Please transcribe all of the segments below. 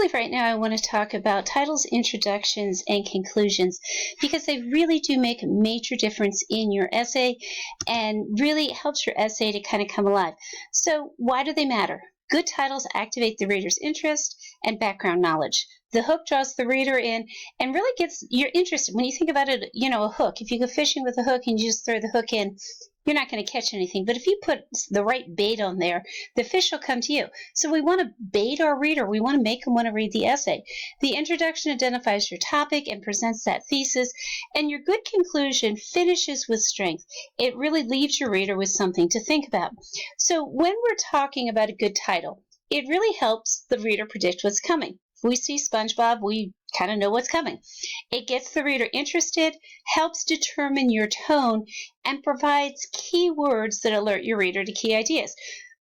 Briefly right now, I want to talk about titles, introductions, and conclusions because they really do make a major difference in your essay and really helps your essay to kind of come alive. So why do they matter? Good titles activate the reader's interest and background knowledge. The hook draws the reader in and really gets you interested. When you think about it, a hook, if you go fishing with a hook and you just throw the hook in, you're not going to catch anything. But if you put the right bait on there, the fish will come to you. So we want to bait our reader. We want to make them want to read the essay. The introduction identifies your topic and presents that thesis, and your good conclusion finishes with strength. It really leaves your reader with something to think about. So when we're talking about a good title, it really helps the reader predict what's coming. If we see SpongeBob, we kind of know what's coming. It gets the reader interested, helps determine your tone, and provides key words that alert your reader to key ideas.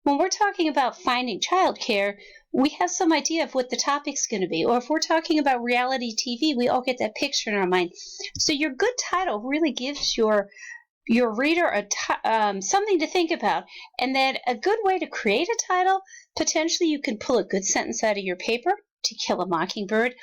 When we're talking about finding childcare, we have some idea of what the topic's going to be. Or if we're talking about reality TV, we all get that picture in our mind. So your good title really gives your reader something to think about. And then a good way to create a title, potentially you can pull a good sentence out of your paper, To Kill a Mockingbird,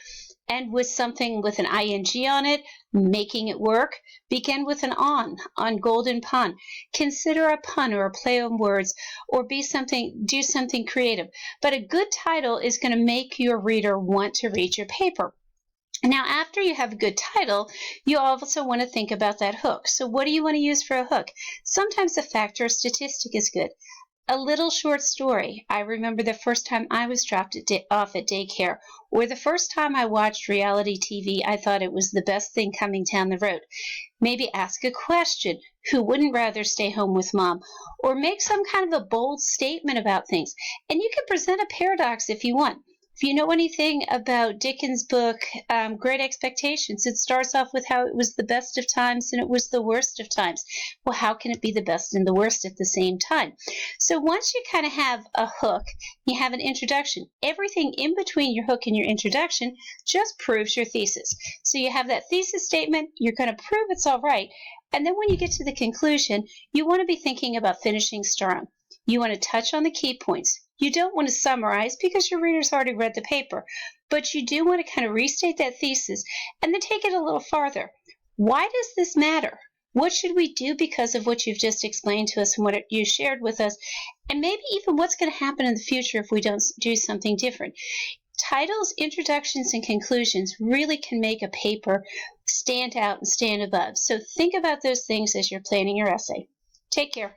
and with something with an ing on it, making it work. Begin with an on Golden Pond. Consider a pun or a play on words, or do something creative. But a good title is going to make your reader want to read your paper. Now, after you have a good title, you also want to think about that hook. So what do you want to use for a hook? Sometimes a fact or a statistic is good. A little short story. I remember the first time I was dropped off at daycare, or the first time I watched reality TV, I thought it was the best thing coming down the road. Maybe ask a question. Who wouldn't rather stay home with mom? Or make some kind of a bold statement about things. And you can present a paradox if you want. If you know anything about Dickens' book, Great Expectations, it starts off with how it was the best of times and it was the worst of times. Well, how can it be the best and the worst at the same time? So once you kind of have a hook, you have an introduction. Everything in between your hook and your introduction just proves your thesis. So you have that thesis statement, you're going to prove it's all right, and then when you get to the conclusion, you want to be thinking about finishing strong. You want to touch on the key points. You don't want to summarize because your reader's already read the paper, but you do want to kind of restate that thesis and then take it a little farther. Why does this matter? What should we do because of what you've just explained to us and what you shared with us? And maybe even what's going to happen in the future if we don't do something different. Titles, introductions, and conclusions really can make a paper stand out and stand above. So think about those things as you're planning your essay. Take care.